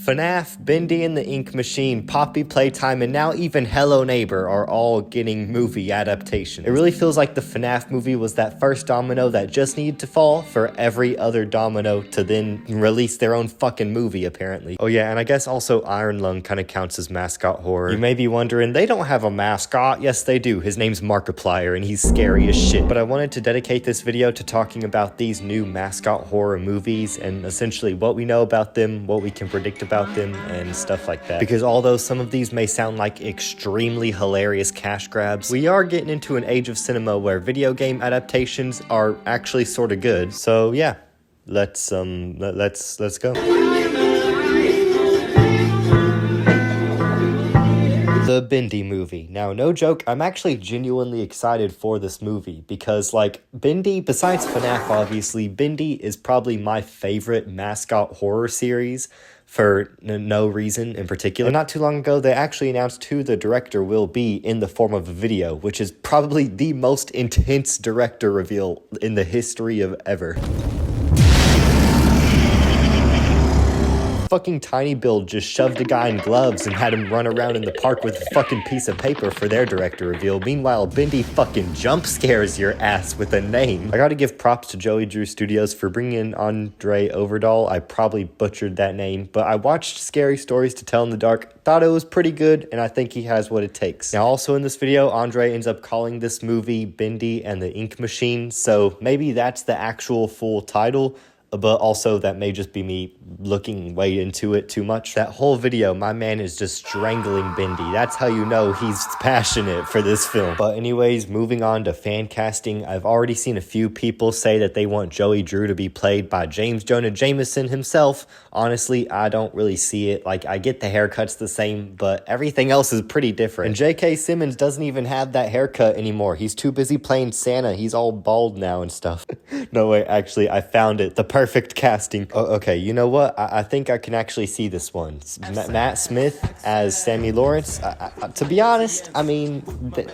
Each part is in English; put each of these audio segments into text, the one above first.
Fnaf, Bendy and the Ink Machine, Poppy Playtime, and now even Hello Neighbor are all getting movie adaptation. It really feels like the Fnaf movie was that first domino that just needed to fall for every other domino to then release their own fucking movie, apparently. Oh yeah, and I guess also Iron Lung kind of counts as mascot horror. You may be wondering, they don't have a mascot. Yes, they do. His name's Markiplier, and he's scary as shit. But I wanted to dedicate this video to talking about these new mascot horror movies and essentially what we know about them, what we can predict about them, and stuff like that. Because although some of these may sound like extremely hilarious cash grabs, we are getting into an age of cinema where video game adaptations are actually sort of good. So yeah, let's go. The Bendy movie. Now, no joke, I'm actually genuinely excited for this movie because, like, Bendy, besides Fnaf, obviously, Bendy is probably my favorite mascot horror series for no reason in particular. And not too long ago, they actually announced who the director will be in the form of a video, which is probably the most intense director reveal in the history of ever. Fucking Tiny Build just shoved a guy in gloves and had him run around in the park with a fucking piece of paper for their director reveal. Meanwhile, Bendy fucking jump scares your ass with a name. I gotta give props to Joey Drew Studios for bringing in Andre Overdahl. I probably butchered that name, but I watched Scary Stories to Tell in the Dark, thought it was pretty good, and I think he has what it takes. Now, also in this video, Andre ends up calling this movie Bendy and the Ink Machine, so maybe that's the actual full title. But also that may just be me looking way into it too much. That whole video, my man is just strangling Bendy. That's how you know he's passionate for this film. But anyways, moving on to fan casting, I've already seen a few people say that they want Joey Drew to be played by James Jonah Jameson himself. Honestly, I don't really see it. Like, I get the haircut's the same, but everything else is pretty different. And J.K. Simmons doesn't even have that haircut anymore. He's too busy playing Santa. He's all bald now and stuff. No way, actually, I found it. The perfect casting. Oh, okay, you know what? I think I can actually see this one. Matt Smith as Sammy Lawrence. To be honest, I mean,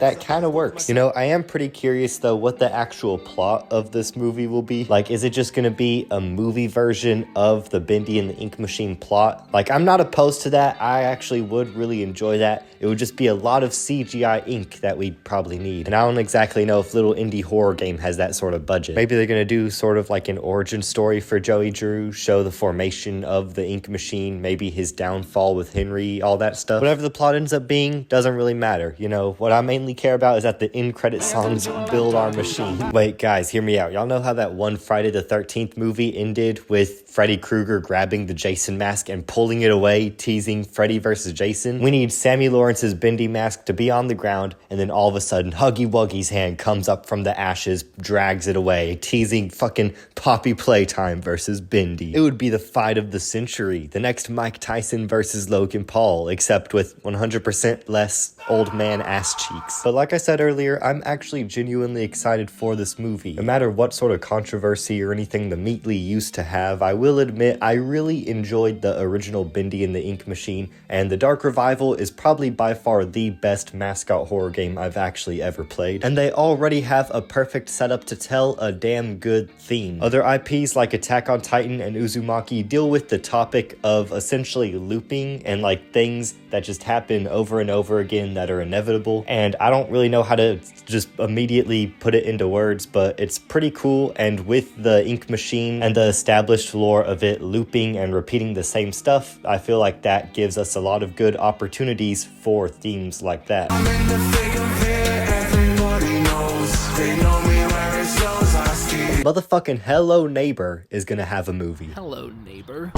that kind of works. You know, I am pretty curious, though, what the actual plot of this movie will be. Like, is it just going to be a movie version of the Bendy and the Ink Machine plot? Like, I'm not opposed to that. I actually would really enjoy that. It would just be a lot of CGI ink that we'd probably need. And I don't exactly know if Little Indie Horror Game has that sort of budget. Maybe they're going to do sort of like an origin story for Joey Drew, show the formation of the Ink Machine, maybe his downfall with Henry, all that stuff. Whatever the plot ends up being, doesn't really matter. You know, what I mainly care about is that the end credit songs build our machine. Wait, guys, hear me out. Y'all know how that one Friday the 13th movie ended with Freddy Krueger grabbing the Jason mask and pulling it away, teasing Freddy versus Jason? We need Sammy Lawrence's Bendy mask to be on the ground, and then all of a sudden, Huggy Wuggy's hand comes up from the ashes, drags it away, teasing fucking Poppy Playtime versus Bendy. It would be the fight of the century. The next Mike Tyson versus Logan Paul, except with 100% less old man ass cheeks. But like I said earlier, I'm actually genuinely excited for this movie. No matter what sort of controversy or anything the Meatly used to have, I will admit I really enjoyed the original Bendy and the Ink Machine, and the Dark Revival is probably by far the best mascot horror game I've actually ever played. And they already have a perfect setup to tell a damn good theme. Other IPs like Attack on Titan and Uzumaki deal with the topic of essentially looping and like things that just happen over and over again that are inevitable, and I don't really know how to just immediately put it into words, but it's pretty cool. And with the Ink Machine and the established lore of it looping and repeating the same stuff, I feel like that gives us a lot of good opportunities for themes like that. I'm in the thick of it, everybody knows. They know me where it shows, I see. Motherfucking Hello Neighbor is gonna have a movie. Hello, neighbor.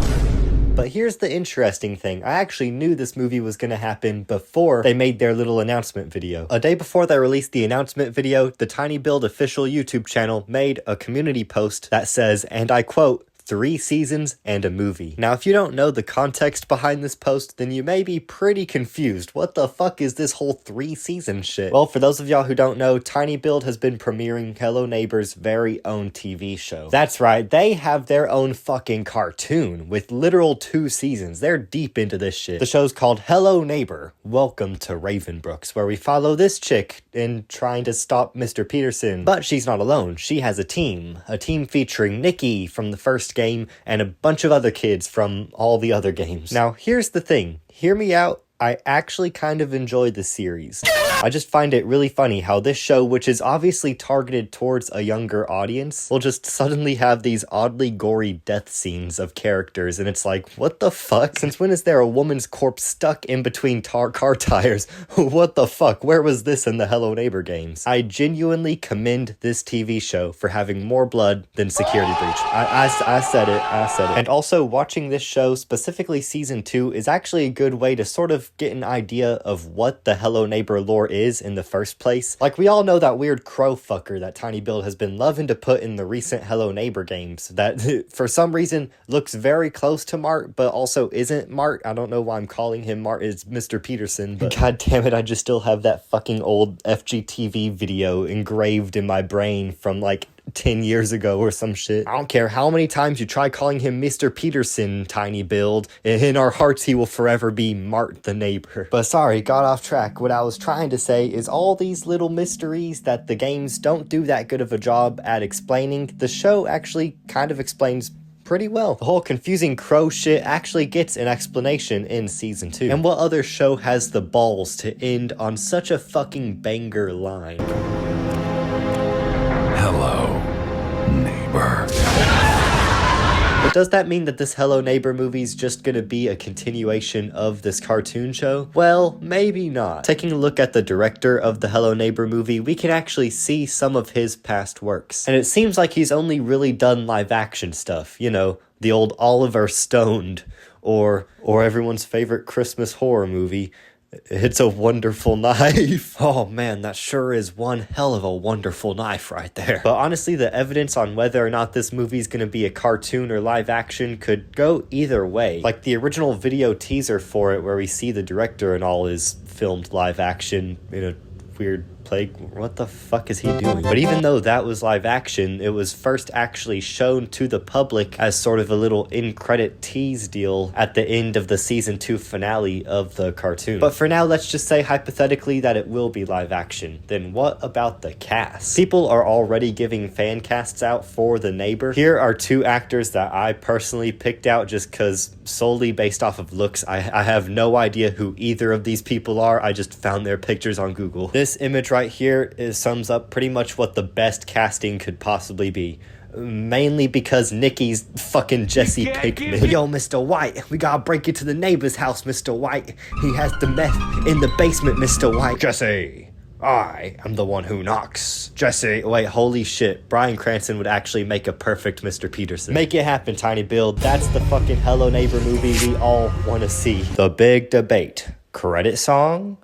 But here's the interesting thing. I actually knew this movie was going to happen before they made their little announcement video. A day before they released the announcement video, the Tiny Build official YouTube channel made a community post that says, and I quote, 3 seasons and a movie. Now, if you don't know the context behind this post, then you may be pretty confused. What the fuck is this whole 3-season shit? Well, for those of y'all who don't know, Tiny Build has been premiering Hello Neighbor's very own TV show. That's right, they have their own fucking cartoon with literal 2 seasons. They're deep into this shit. The show's called Hello Neighbor, Welcome to Ravenbrooks, where we follow this chick in trying to stop Mr. Peterson. But she's not alone. She has a team featuring Nikki from the first first game, and a bunch of other kids from all the other games. Now, here's the thing. Hear me out. I actually kind of enjoyed the series. I just find it really funny how this show, which is obviously targeted towards a younger audience, will just suddenly have these oddly gory death scenes of characters, and it's like, what the fuck? Since when is there a woman's corpse stuck in between car tires? What the fuck? Where was this in the Hello Neighbor games? I genuinely commend this TV show for having more blood than Security Breach. I said it. And also, watching this show, specifically season 2, is actually a good way to sort of get an idea of what the Hello Neighbor lore is in the first place. Like, we all know that weird crow fucker that Tiny Build has been loving to put in the recent Hello Neighbor games that for some reason looks very close to Mart but also isn't Mart. I don't know why I'm calling him Mart. It's Mr. Peterson, but god damn it, I just still have that fucking old FGTV video engraved in my brain from like 10 years ago or some shit. I don't care how many times you try calling him Mr. Peterson, Tiny Build. In our hearts, he will forever be Mart the neighbor. But sorry, got off track. What I was trying to say is all these little mysteries that the games don't do that good of a job at explaining, the show actually kind of explains pretty well. The whole confusing crow shit actually gets an explanation in season 2. And what other show has the balls to end on such a fucking banger line? Hello, neighbor. But does that mean that this Hello Neighbor movie's just gonna be a continuation of this cartoon show? Well, maybe not. Taking a look at the director of the Hello Neighbor movie, we can actually see some of his past works. And it seems like he's only really done live action stuff. You know, the old Oliver Stoned, or everyone's favorite Christmas horror movie, It's a Wonderful Knife. Oh man, that sure is one hell of a wonderful knife right there. But honestly, the evidence on whether or not this movie's gonna be a cartoon or live action could go either way. Like the original video teaser for it, where we see the director and all, is filmed live action in a weird plague. What the fuck is he doing? But even though that was live action, it was first actually shown to the public as sort of a little in-credit tease deal at the end of the season 2 finale of the cartoon. But for now, let's just say hypothetically that it will be live action. Then what about the cast? People are already giving fan casts out for The Neighbor. Here are 2 actors that I personally picked out just because solely based off of looks. I have no idea who either of these people are. I just found their pictures on Google. This image right here sums up pretty much what the best casting could possibly be. Mainly because Nikki's fucking Jesse Pinkman. Yo, Mr. White, we gotta break into the neighbor's house, Mr. White. He has the meth in the basement, Mr. White. Jesse, I am the one who knocks. Jesse, wait, holy shit. Bryan Cranston would actually make a perfect Mr. Peterson. Make it happen, Tiny Build. That's the fucking Hello Neighbor movie we all want to see. The big debate. Credit song?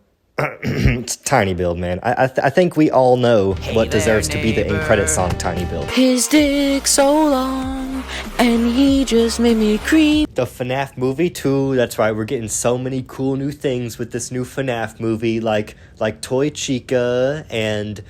It's Tiny Build, man. I think we all know what deserves to be the end credit song, Tiny Build. His dick so long, and he just made me creep. The Fnaf movie too. That's right. We're getting so many cool new things with this new Fnaf movie, like Toy Chica and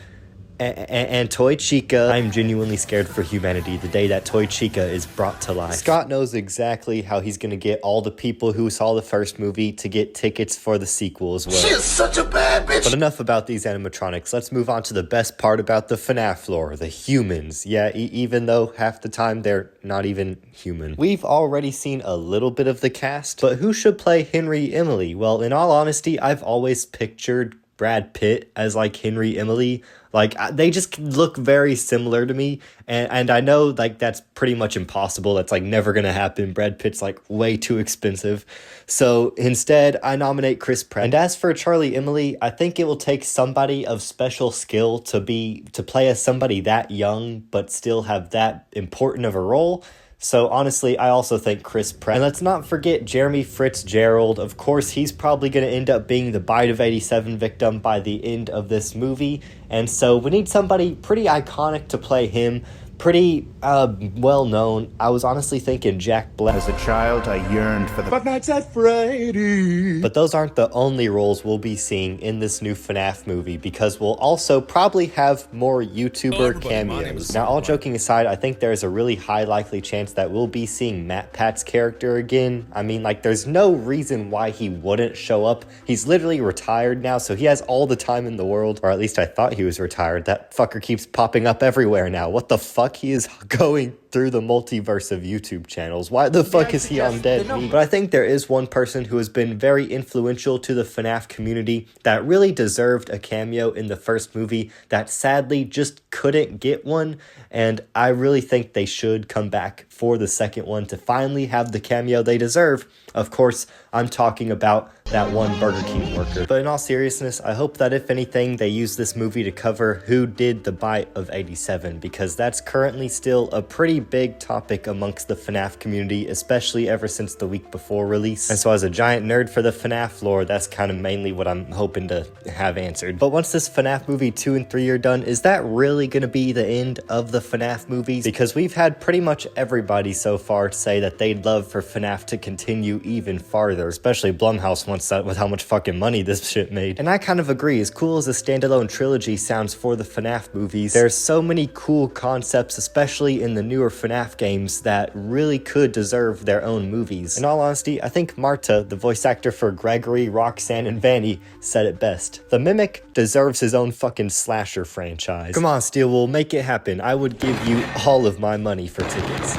Toy Chica. I'm genuinely scared for humanity the day that Toy Chica is brought to life. Scott knows exactly how he's gonna get all the people who saw the first movie to get tickets for the sequel as well. She is such a bad bitch. But enough about these animatronics. Let's move on to the best part about the FNAF lore, the humans. Yeah, even though half the time they're not even human. We've already seen a little bit of the cast, but who should play Henry Emily? Well, in all honesty, I've always pictured Brad Pitt as like Henry Emily. Like, they just look very similar to me, and I know, like, that's pretty much impossible. That's, like, never gonna happen. Brad Pitt's, like, way too expensive. So, instead, I nominate Chris Pratt. And as for Charlie Emily, I think it will take somebody of special skill to play as somebody that young, but still have that important of a role. So honestly, I also think Chris Pratt. And let's not forget Jeremy Fitzgerald. Of course, he's probably going to end up being the Bite of 87 victim by the end of this movie. And so we need somebody pretty iconic to play him. Pretty well-known. I was honestly thinking Jack Black. As a child, I yearned for the Five Nights at Freddy's. But those aren't the only roles we'll be seeing in this new FNAF movie, because we'll also probably have more YouTuber cameos. Now, all joking aside, I think there's a really high likely chance that we'll be seeing Matt Pat's character again. I mean, like, there's no reason why he wouldn't show up. He's literally retired now, so he has all the time in the world. Or at least I thought he was retired. That fucker keeps popping up everywhere now. What the fuck? He is going through the multiverse of YouTube channels. Why the fuck is he on Dead Meat? But I think there is one person who has been very influential to the FNAF community that really deserved a cameo in the first movie that sadly just couldn't get one, and I really think they should come back for the second one to finally have the cameo they deserve. Of course, I'm talking about that one Burger King worker. But in all seriousness, I hope that if anything, they use this movie to cover who did the bite of 87, because that's currently still a pretty big topic amongst the FNAF community, especially ever since the week before release. And so as a giant nerd for the FNAF lore, that's kind of mainly what I'm hoping to have answered. But once this FNAF movie 2 and 3 are done, is that really going to be the end of the FNAF movies? Because we've had pretty much everybody so far say that they'd love for FNAF to continue even farther, especially Blumhouse wants that with how much fucking money this shit made. And I kind of agree, as cool as a standalone trilogy sounds for the FNAF movies, there's so many cool concepts, especially in the newer FNAF games, that really could deserve their own movies. In all honesty, I think Marta, the voice actor for Gregory, Roxanne, and Vanny, said it best. The Mimic deserves his own fucking slasher franchise. Come on, Steel, we'll make it happen. I would give you all of my money for tickets.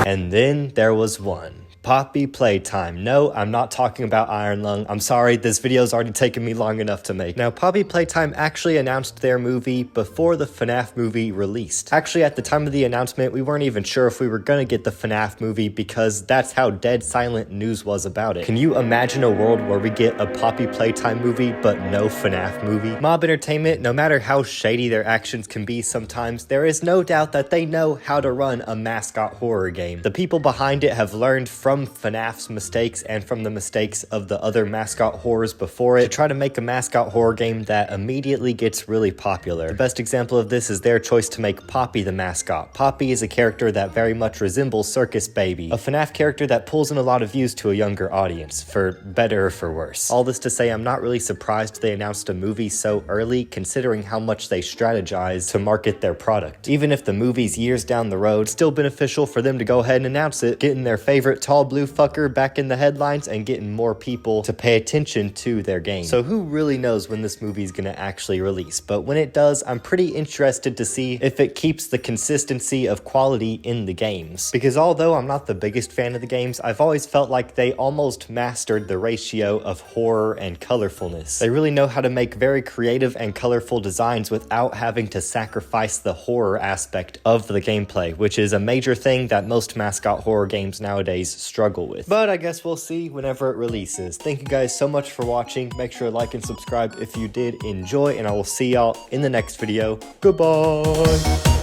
And then there was one. Poppy Playtime. No, I'm not talking about Iron Lung. I'm sorry, this video's already taken me long enough to make. Now, Poppy Playtime actually announced their movie before the FNAF movie released. Actually, at the time of the announcement, we weren't even sure if we were gonna get the FNAF movie because that's how dead silent news was about it. Can you imagine a world where we get a Poppy Playtime movie but no FNAF movie? Mob Entertainment, no matter how shady their actions can be sometimes, there is no doubt that they know how to run a mascot horror game. The people behind it have learned from FNAF's mistakes and from the mistakes of the other mascot horrors before it to try to make a mascot horror game that immediately gets really popular. The best example of this is their choice to make Poppy the mascot. Poppy is a character that very much resembles Circus Baby, a FNAF character that pulls in a lot of views to a younger audience, for better or for worse. All this to say, I'm not really surprised they announced a movie so early, considering how much they strategized to market their product. Even if the movie's years down the road, still beneficial for them to go ahead and announce it, getting their favorite tall blue fucker back in the headlines and getting more people to pay attention to their game. So who really knows when this movie's gonna actually release, but when it does, I'm pretty interested to see if it keeps the consistency of quality in the games. Because although I'm not the biggest fan of the games, I've always felt like they almost mastered the ratio of horror and colorfulness. They really know how to make very creative and colorful designs without having to sacrifice the horror aspect of the gameplay, which is a major thing that most mascot horror games nowadays struggle with. But I guess we'll see whenever it releases. Thank you guys so much for watching. Make sure to like and subscribe if you did enjoy, and I will see y'all in the next video. Goodbye!